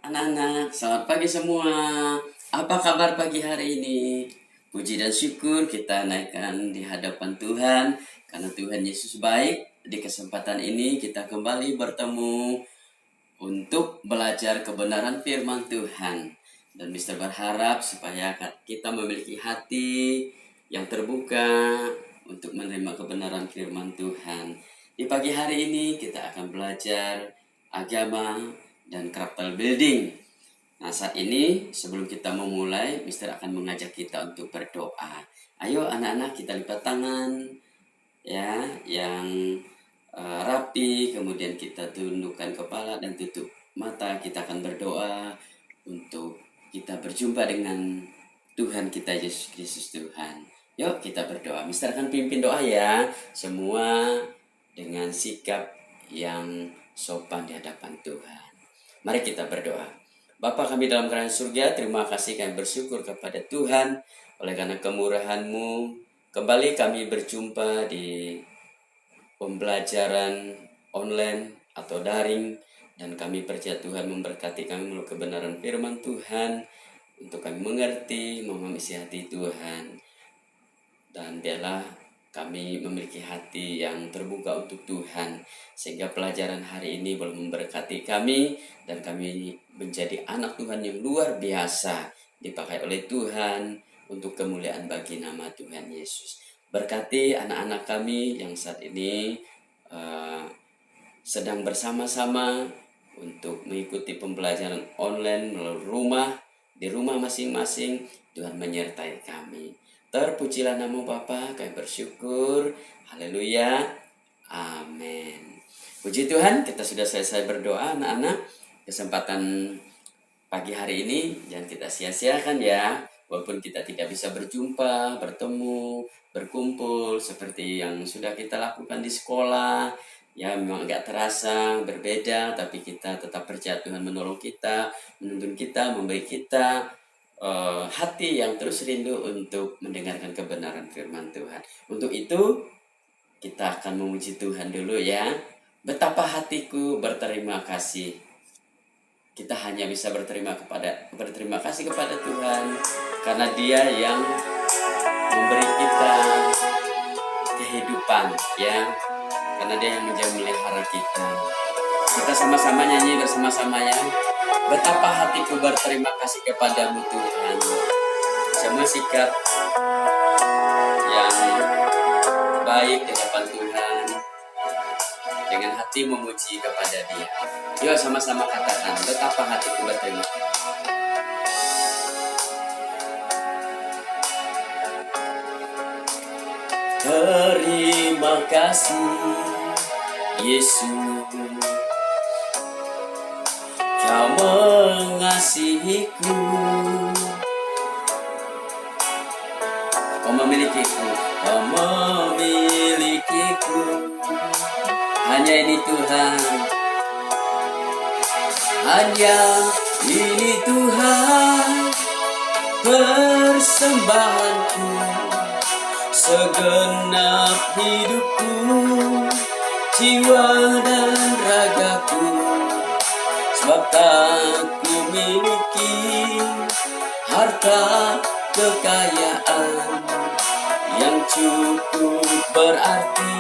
Anak-anak, selamat pagi semua. Apa kabar pagi hari ini? Puji dan syukur kita naikkan di hadapan Tuhan karena Tuhan Yesus baik. Di kesempatan ini kita kembali bertemu untuk belajar kebenaran firman Tuhan. Dan Mister berharap supaya kita memiliki hati yang terbuka untuk menerima kebenaran firman Tuhan. Di pagi hari ini kita akan belajar agama dan karakter building. Nah, saat ini sebelum kita memulai, Mister akan mengajak kita untuk berdoa. Ayo anak-anak, kita lipat tangan ya, yang rapi, kemudian kita tundukkan kepala dan tutup mata. Kita akan berdoa untuk kita berjumpa dengan Tuhan kita Yesus Kristus Tuhan. Yuk kita berdoa. Mister akan pimpin doa ya, semua dengan sikap yang sopan di hadapan Tuhan. Mari kita berdoa. Bapa kami dalam kerajaan surga, terima kasih kami bersyukur kepada Tuhan oleh karena kemurahan-Mu. Kembali kami berjumpa di pembelajaran online atau daring, dan kami percaya Tuhan memberkati kami melalui kebenaran firman Tuhan untuk kami mengerti, memahami isi hati Tuhan. Dan biarlah kami memiliki hati yang terbuka untuk Tuhan, sehingga pelajaran hari ini boleh memberkati kami dan kami menjadi anak Tuhan yang luar biasa, dipakai oleh Tuhan untuk kemuliaan bagi nama Tuhan Yesus. Berkati anak-anak kami yang saat ini sedang bersama-sama untuk mengikuti pembelajaran online melalui rumah, di rumah masing-masing. Tuhan menyertai kami. Terpujilah nama Bapa, kami bersyukur. Haleluya. Amin. Puji Tuhan, kita sudah selesai berdoa anak-anak. Kesempatan pagi hari ini jangan kita sia-siakan ya. Walaupun kita tidak bisa berjumpa, bertemu, berkumpul seperti yang sudah kita lakukan di sekolah. Ya memang agak terasa berbeda, tapi kita tetap percaya Tuhan menolong kita, menuntun kita, memberi kita hati yang terus rindu untuk mendengarkan kebenaran firman Tuhan. Untuk itu kita akan memuji Tuhan dulu ya. Betapa hatiku berterima kasih. Kita hanya bisa berterima kasih kepada Tuhan karena Dia yang memberi kita kehidupan ya. Karena Dia yang menjaga melihara kita. Kita sama-sama nyanyi bersama-sama ya. Betapa hatiku berterima kasih kepadamu Tuhan. Semua sikap yang baik di hadapan Tuhan, dengan hati memuji kepada Dia. Yuk sama-sama katakan, betapa hatiku berterima kasih. Terima kasih Yesus, Kau mengasihiku, Kau memilikiku, Kau memilikiku. Hanya ini Tuhan, hanya ini Tuhan, persembahanku, segenap hidupku, jiwa dan ragaku. Sebab tak kumiliki harta kekayaan yang cukup berarti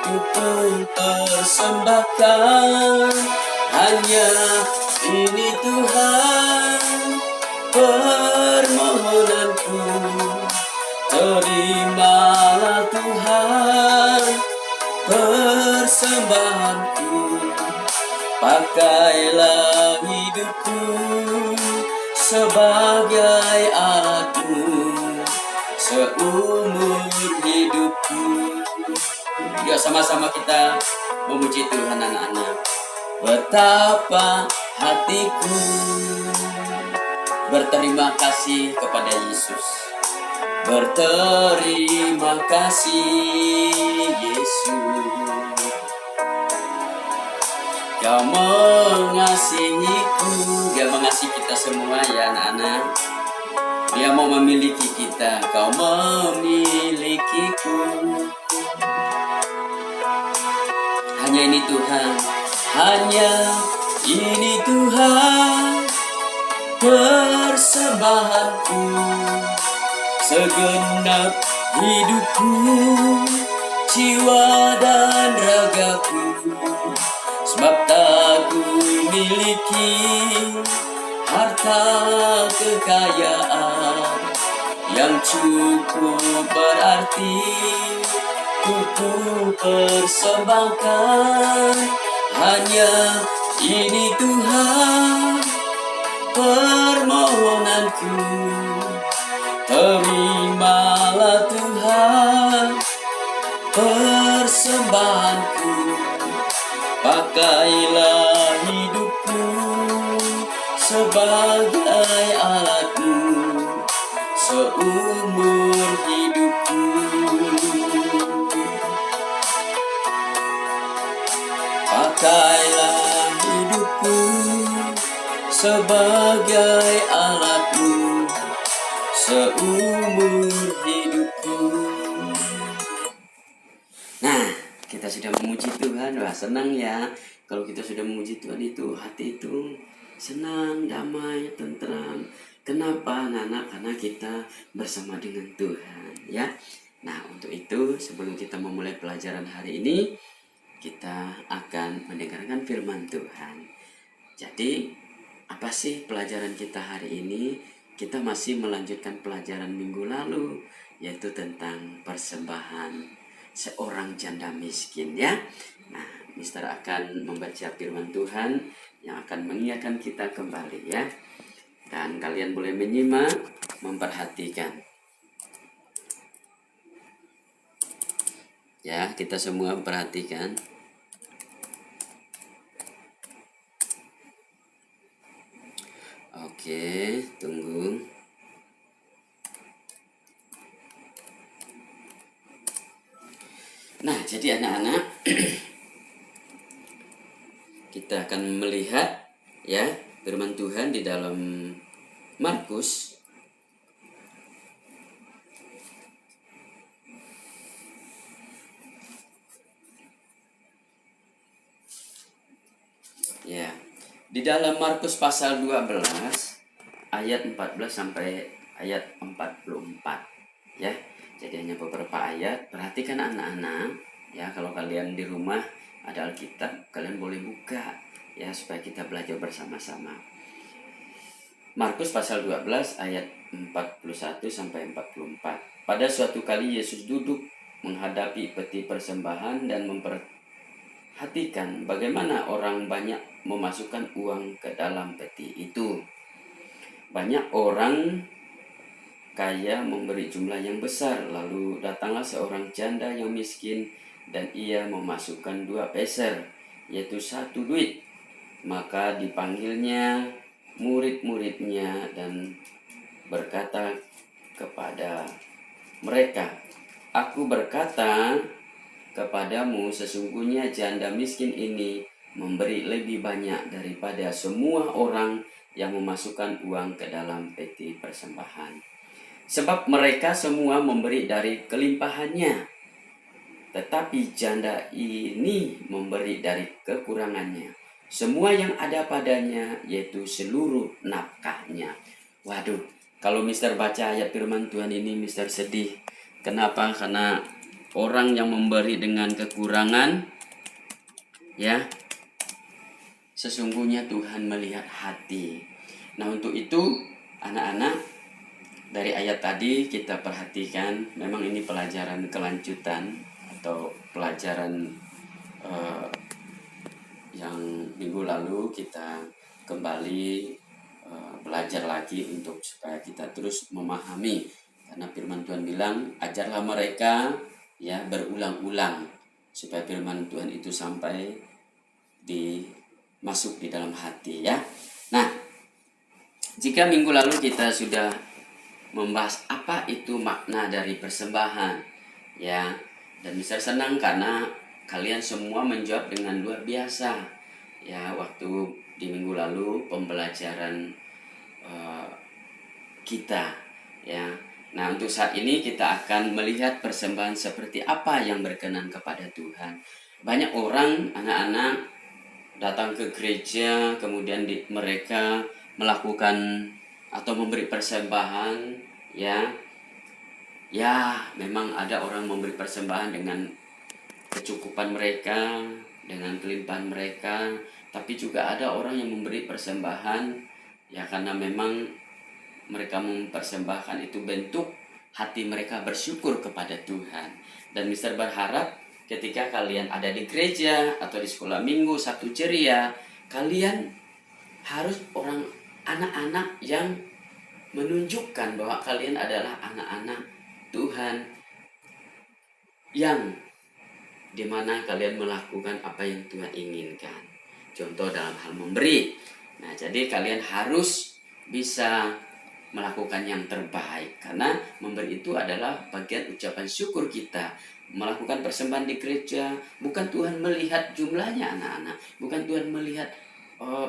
untuk persembahkan. Hanya ini Tuhan, permohonanku. Terimalah Tuhan persembahanku. Pakailah hidupku sebagai alatmu seumur hidupku. Yuk sama-sama kita memuji Tuhan anak-anak. Betapa hatiku berterima kasih kepada Yesus. Berterima kasih Yesus, Kau mengasihiku. Dia mengasihi kita semua ya anak-anak. Dia mau memiliki kita. Kau memilikiku. Hanya ini Tuhan, hanya Ini Tuhan persembahanku, segenap hidupku, jiwa dan ragaku. Sebab tak ku miliki harta kekayaan yang cukup berarti ku persembahkan. Hanya ini Tuhan permohonanku, terimalah Tuhan persembahanku. Pakailah hidupku sebagai alatmu seumur hidupku. Pakailah hidupku sebagai alatmu seumur hidupku. Nah, kita sudah memuji Tuhan. Wah, senang ya. Kalau kita sudah memuji Tuhan itu hati itu senang, damai, tentram. Kenapa, anak-anak? Karena kita bersama dengan Tuhan, ya. Nah, untuk itu sebelum kita memulai pelajaran hari ini, kita akan mendengarkan firman Tuhan. Jadi, apa sih pelajaran kita hari ini? Kita masih melanjutkan pelajaran minggu lalu, yaitu tentang persembahan seorang janda miskin, ya. Nah, Mister akan membaca firman Tuhan yang akan mengingatkan kita kembali, ya. Dan kalian boleh menyimak, memperhatikan. Ya, kita semua perhatikan. Oke, tunggu. Nah, jadi anak-anak, kita akan melihat ya firman Tuhan di dalam Markus ya. Di dalam Markus pasal 12 ayat 14 sampai ayat 44 ya. Jadi hanya beberapa ayat. Perhatikan anak-anak ya, kalau kalian di rumah ada Alkitab, kalian boleh buka ya supaya kita belajar bersama-sama. Markus pasal 12 ayat 41 sampai 44. Pada suatu kali Yesus duduk menghadapi peti persembahan dan memperhatikan bagaimana orang banyak memasukkan uang ke dalam peti itu. Banyak orang kaya memberi jumlah yang besar, lalu datanglah seorang janda yang miskin dan ia memasukkan 2 peser, yaitu 1 duit. Maka dipanggilnya murid-muridnya dan berkata kepada mereka, "Aku berkata kepadamu, sesungguhnya janda miskin ini memberi lebih banyak daripada semua orang yang memasukkan uang ke dalam peti persembahan. Sebab mereka semua memberi dari kelimpahannya, tetapi janda ini memberi dari kekurangannya, semua yang ada padanya, yaitu seluruh nafkahnya." Waduh, kalau Mister baca ayat firman Tuhan ini, Mister sedih. Kenapa? Karena orang yang memberi dengan kekurangan, ya, sesungguhnya Tuhan melihat hati. Nah, untuk itu anak-anak, dari ayat tadi kita perhatikan, memang ini pelajaran kelanjutan atau pelajaran yang minggu lalu kita kembali belajar lagi untuk supaya kita terus memahami. Karena firman Tuhan bilang, ajarlah mereka ya berulang-ulang supaya firman Tuhan itu sampai masuk di dalam hati ya. Nah, jika minggu lalu kita sudah membahas apa itu makna dari persembahan ya, dan bisa senang karena kalian semua menjawab dengan luar biasa ya waktu di minggu lalu pembelajaran kita ya. Nah, untuk saat ini kita akan melihat persembahan seperti apa yang berkenan kepada Tuhan. Banyak orang, anak-anak, datang ke gereja, kemudian mereka melakukan atau memberi persembahan, ya. Ya, memang ada orang memberi persembahan dengan kecukupan mereka, dengan kelimpahan mereka, tapi juga ada orang yang memberi persembahan ya karena memang mereka mempersembahkan itu bentuk hati mereka bersyukur kepada Tuhan. Dan Mister berharap ketika kalian ada di gereja atau di sekolah minggu, Sabtu ceria, kalian harus anak-anak yang menunjukkan bahwa kalian adalah anak-anak Tuhan yang dimana kalian melakukan apa yang Tuhan inginkan. Contoh dalam hal memberi. Nah, jadi kalian harus bisa melakukan yang terbaik, karena memberi itu adalah bagian ucapan syukur kita. Melakukan persembahan di gereja bukan Tuhan melihat jumlahnya anak-anak, bukan Tuhan melihat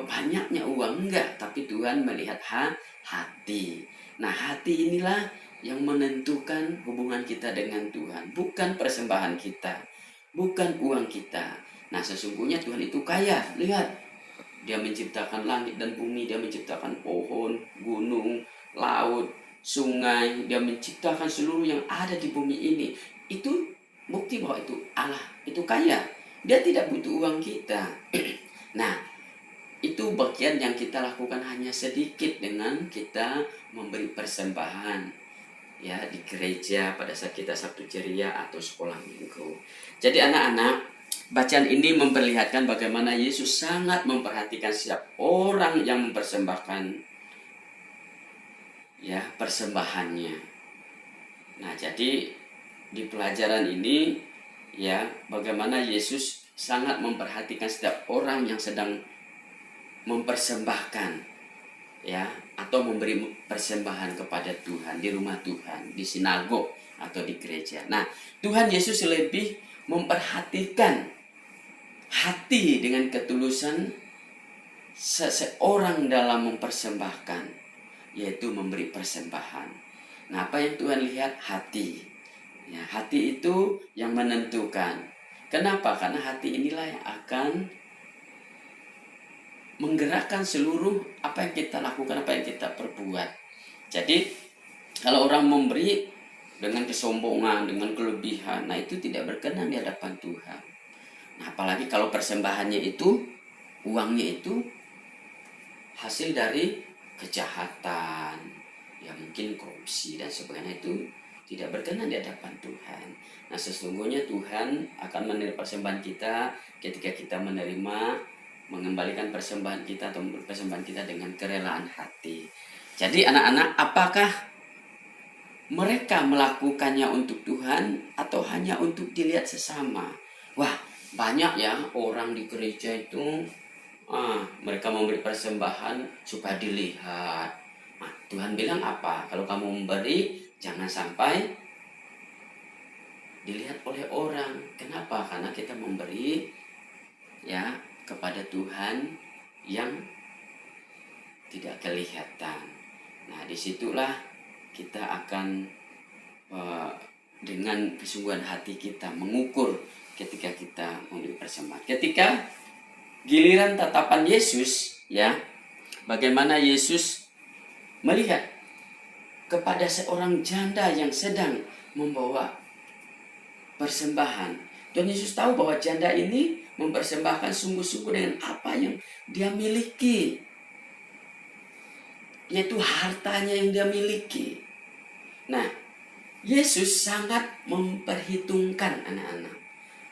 banyaknya uang, enggak, tapi Tuhan melihat hati. Nah, hati inilah yang menentukan hubungan kita dengan Tuhan, bukan persembahan kita, bukan uang kita. Nah, sesungguhnya Tuhan itu kaya. Lihat, Dia menciptakan langit dan bumi, Dia menciptakan pohon, gunung, laut, sungai, Dia menciptakan seluruh yang ada di bumi ini. Itu bukti bahwa itu Allah, itu kaya. Dia tidak butuh uang kita. Nah, itu bagian yang kita lakukan hanya sedikit dengan kita memberi persembahan ya di gereja pada saat kita Sabtu ceria atau sekolah minggu. Jadi anak-anak, bacaan ini memperlihatkan bagaimana Yesus sangat memperhatikan setiap orang yang mempersembahkan ya persembahannya. Nah, jadi di pelajaran ini ya bagaimana Yesus sangat memperhatikan setiap orang yang sedang mempersembahkan ya atau memberi persembahan kepada Tuhan di rumah Tuhan, di sinagog atau di gereja. Nah, Tuhan Yesus lebih memperhatikan hati dengan ketulusan seseorang dalam mempersembahkan, yaitu memberi persembahan. Nah, apa yang Tuhan lihat? Hati. Ya, hati itu yang menentukan. Kenapa? Karena hati inilah yang akan menggerakkan seluruh apa yang kita lakukan, apa yang kita perbuat. Jadi kalau orang memberi dengan kesombongan, dengan kelebihan, nah itu tidak berkenan di hadapan Tuhan. Nah, apalagi kalau persembahannya itu, uangnya itu hasil dari kejahatan, ya mungkin korupsi dan sebagainya, itu tidak berkenan di hadapan Tuhan. Nah, sesungguhnya Tuhan akan menerima persembahan kita ketika kita mengembalikan persembahan kita atau persembahan kita dengan kerelaan hati. Jadi anak-anak, apakah mereka melakukannya untuk Tuhan atau hanya untuk dilihat sesama? Wah, banyak ya orang di gereja itu mereka memberi persembahan supaya dilihat. Nah, Tuhan bilang apa? Kalau kamu memberi, jangan sampai dilihat oleh orang. Kenapa? Karena kita memberi ya kepada Tuhan yang tidak kelihatan. Nah, disitulah kita akan dengan kesungguhan hati kita mengukur ketika kita memberi persembahan. Ketika giliran tatapan Yesus, ya, bagaimana Yesus melihat kepada seorang janda yang sedang membawa persembahan. Tuhan Yesus tahu bahwa janda ini mempersembahkan sungguh-sungguh dengan apa yang dia miliki, yaitu hartanya yang dia miliki. Nah, Yesus sangat memperhitungkan anak-anak,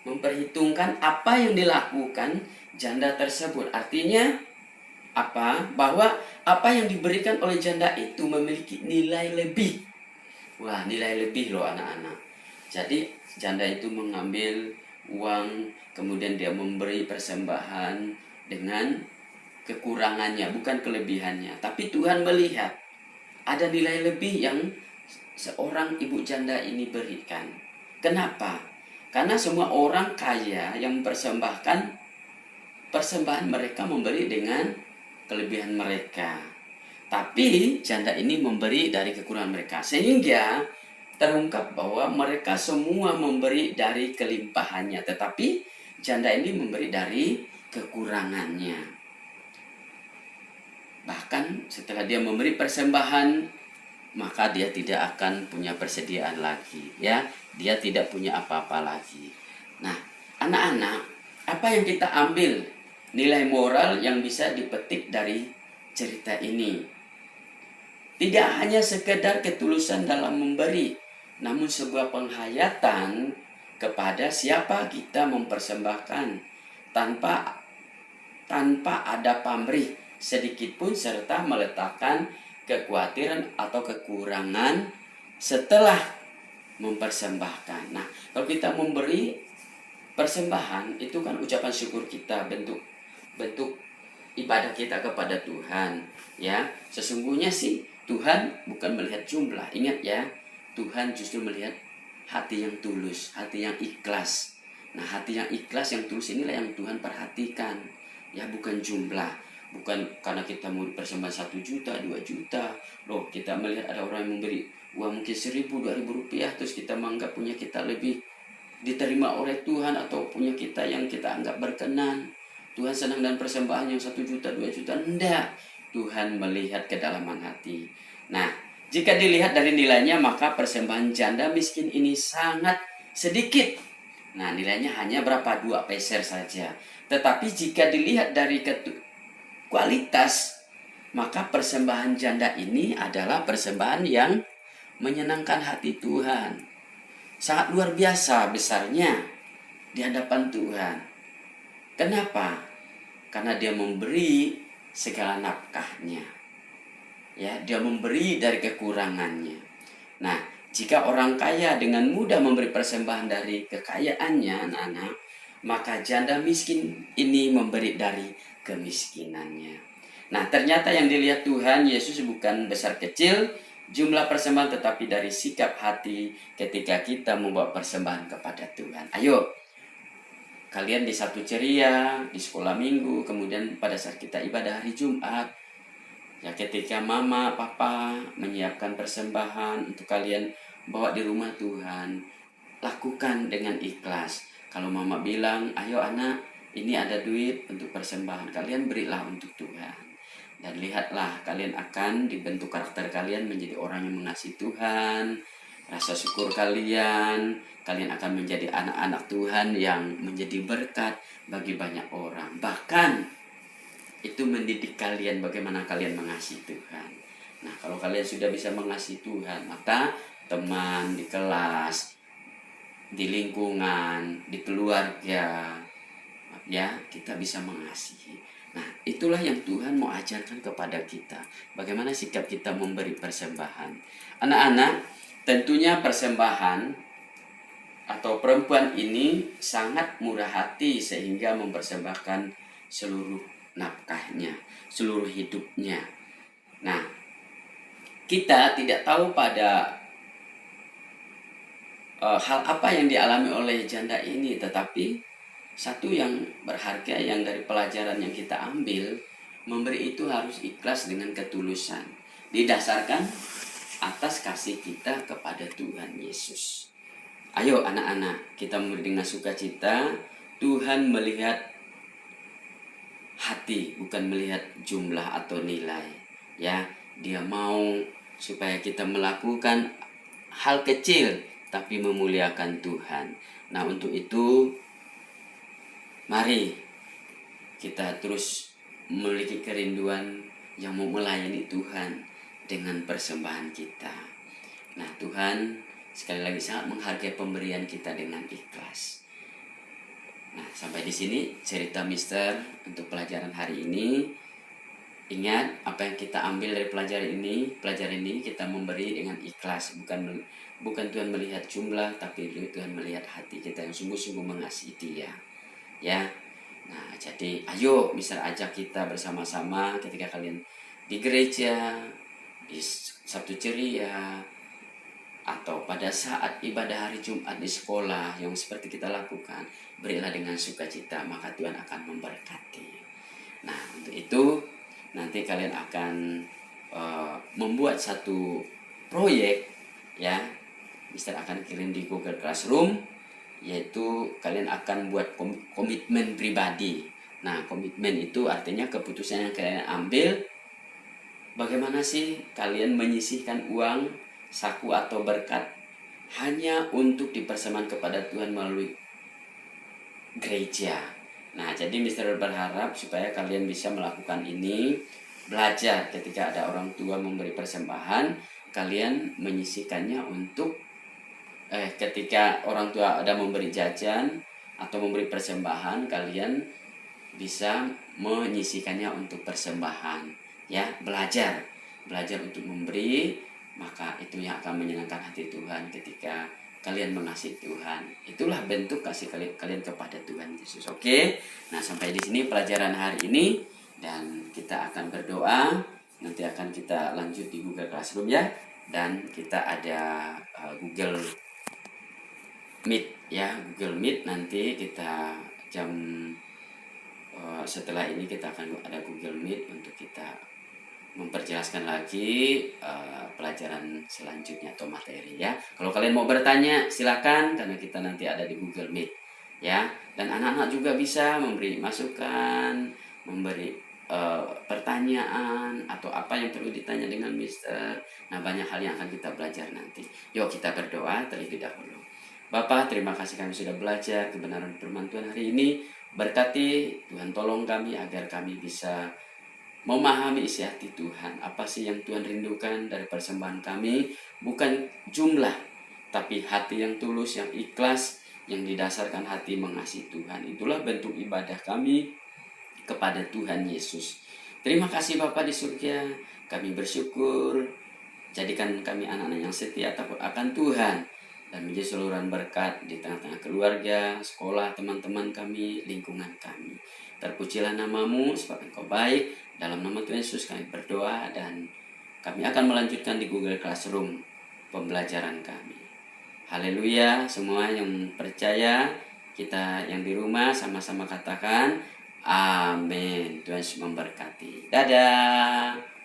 memperhitungkan apa yang dilakukan janda tersebut. Artinya apa? Bahwa apa yang diberikan oleh janda itu memiliki nilai lebih. Wah, nilai lebih loh anak-anak. Jadi janda itu mengambil uang, kemudian dia memberi persembahan dengan kekurangannya, bukan kelebihannya. Tapi Tuhan melihat ada nilai lebih yang seorang ibu janda ini berikan. Kenapa? Karena semua orang kaya yang mempersembahkan persembahan mereka memberi dengan kelebihan mereka. Tapi janda ini memberi dari kekurangan mereka, sehingga terungkap bahwa mereka semua memberi dari kelimpahannya, tetapi janda ini memberi dari kekurangannya. Bahkan setelah dia memberi persembahan, maka dia tidak akan punya persediaan lagi, ya. Dia tidak punya apa-apa lagi. Nah, anak-anak, apa yang kita ambil nilai moral yang bisa dipetik dari cerita ini? Tidak hanya sekedar ketulusan dalam memberi, namun sebuah penghayatan kepada siapa kita mempersembahkan tanpa ada pamrih sedikit pun, serta meletakkan kekhawatiran atau kekurangan setelah mempersembahkan. Nah, kalau kita memberi persembahan, itu kan ucapan syukur kita, bentuk ibadah kita kepada Tuhan, ya. Sesungguhnya sih Tuhan bukan melihat jumlah. Ingat ya, Tuhan justru melihat hati yang tulus, hati yang ikhlas. Nah, hati yang ikhlas, yang tulus inilah yang Tuhan perhatikan, ya, bukan jumlah. Bukan karena kita mau persembahan 1 juta, 2 juta. Loh, kita melihat ada orang yang memberi uang mungkin 1.000, 2.000 rupiah, terus kita menganggap punya kita lebih diterima oleh Tuhan, atau punya kita yang kita anggap berkenan. Tuhan senang dan persembahan yang 1 juta, 2 juta. Enggak. Tuhan melihat kedalaman hati. Nah, jika dilihat dari nilainya, maka persembahan janda miskin ini sangat sedikit. Nah, nilainya hanya berapa? 2 peser saja. Tetapi jika dilihat dari kualitas, maka persembahan janda ini adalah persembahan yang menyenangkan hati Tuhan. Sangat luar biasa besarnya di hadapan Tuhan. Kenapa? Karena dia memberi segala nafkahnya, ya, dia memberi dari kekurangannya. Nah, jika orang kaya dengan mudah memberi persembahan dari kekayaannya, anak-anak, maka janda miskin ini memberi dari kemiskinannya. Nah, ternyata yang dilihat Tuhan Yesus bukan besar kecil jumlah persembahan, tetapi dari sikap hati ketika kita membawa persembahan kepada Tuhan. Ayo, kalian di Sabtu ceria, di sekolah minggu, kemudian pada saat kita ibadah hari Jumat, ya, ketika mama, papa menyiapkan persembahan untuk kalian bawa di rumah Tuhan, lakukan dengan ikhlas. Kalau mama bilang, ayo anak, ini ada duit untuk persembahan, kalian berilah untuk Tuhan. Dan lihatlah, kalian akan dibentuk karakter kalian menjadi orang yang mengasihi Tuhan. Rasa syukur kalian akan menjadi anak-anak Tuhan yang menjadi berkat bagi banyak orang. Bahkan itu mendidik kalian bagaimana kalian mengasihi Tuhan. Nah, kalau kalian sudah bisa mengasihi Tuhan, maka teman di kelas, di lingkungan, di keluarga, ya, kita bisa mengasihi. Nah, itulah yang Tuhan mau ajarkan kepada kita. Bagaimana sikap kita memberi persembahan. Anak-anak, tentunya persembahan atau perempuan ini sangat murah hati sehingga mempersembahkan seluruh nafkahnya, seluruh hidupnya. Nah, kita tidak tahu pada hal apa yang dialami oleh janda ini, tetapi satu yang berharga yang dari pelajaran yang kita ambil, memberi itu harus ikhlas dengan ketulusan, didasarkan atas kasih kita kepada Tuhan Yesus. Ayo anak-anak, kita memberi dengan sukacita. Tuhan melihat hati, bukan melihat jumlah atau nilai. Ya, Dia mau supaya kita melakukan hal kecil tapi memuliakan Tuhan. Nah, untuk itu mari kita terus memiliki kerinduan yang mau melayani Tuhan dengan persembahan kita. Nah, Tuhan sekali lagi sangat menghargai pemberian kita dengan ikhlas. Nah, sampai di sini cerita Mister untuk pelajaran hari ini. Ingat apa yang kita ambil dari pelajaran ini kita memberi dengan ikhlas, bukan Tuhan melihat jumlah, tapi Tuhan melihat hati kita yang sungguh-sungguh mengasihi Dia. Ya. Nah, jadi ayo Mister ajak kita bersama-sama ketika kalian di gereja, di Sabtu ceria, atau pada saat ibadah hari Jumat di sekolah yang seperti kita lakukan, berilah dengan sukacita, maka Tuhan akan memberkati. Nah, untuk itu nanti kalian akan membuat satu proyek, ya. Mister akan kirim di Google Classroom, yaitu kalian akan buat komitmen pribadi Nah, komitmen itu artinya keputusan yang kalian ambil. Bagaimana sih kalian menyisihkan uang, saku atau berkat hanya untuk dipersembahkan kepada Tuhan melalui gereja. Nah, jadi Mister berharap supaya kalian bisa melakukan ini, belajar ketika ada orang tua memberi persembahan, kalian menyisihkannya untuk ketika orang tua ada memberi jajan atau memberi persembahan, kalian bisa menyisihkannya untuk persembahan. Ya, belajar untuk memberi, maka itu yang akan menyenangkan hati Tuhan ketika kalian mengasihi Tuhan. Itulah bentuk kasih kalian kepada Tuhan Yesus. Oke. Nah, sampai di sini pelajaran hari ini dan kita akan berdoa. Nanti akan kita lanjut di Google Classroom ya. Dan kita ada Google Meet ya, Google Meet nanti kita jam setelah ini kita akan ada Google Meet untuk kita memperjelaskan lagi pelajaran selanjutnya atau materi ya. Kalau kalian mau bertanya silakan karena kita nanti ada di Google Meet ya. Dan anak-anak juga bisa memberi masukan, memberi pertanyaan atau apa yang perlu ditanya dengan Mister. Nah, banyak hal yang akan kita belajar nanti. Yuk kita berdoa terlebih dahulu. Bapak, terima kasih kami sudah belajar kebenaran firman Tuhan hari ini. Berkati Tuhan, tolong kami agar kami bisa memahami isi hati Tuhan. Apa sih yang Tuhan rindukan dari persembahan kami? Bukan jumlah, tapi hati yang tulus, yang ikhlas, yang didasarkan hati mengasihi Tuhan. Itulah bentuk ibadah kami kepada Tuhan Yesus. Terima kasih Bapa di surga. Kami bersyukur. Jadikan kami anak-anak yang setia takut akan Tuhan dan menjadi saluran berkat di tengah-tengah keluarga, sekolah, teman-teman kami, lingkungan kami. Terpujilah namamu sebab Engkau baik. Dalam nama Tuhan Yesus kami berdoa dan kami akan melanjutkan di Google Classroom pembelajaran kami. Haleluya, semua yang percaya, kita yang di rumah sama-sama katakan amin. Tuhan Yesus memberkati. Dadah.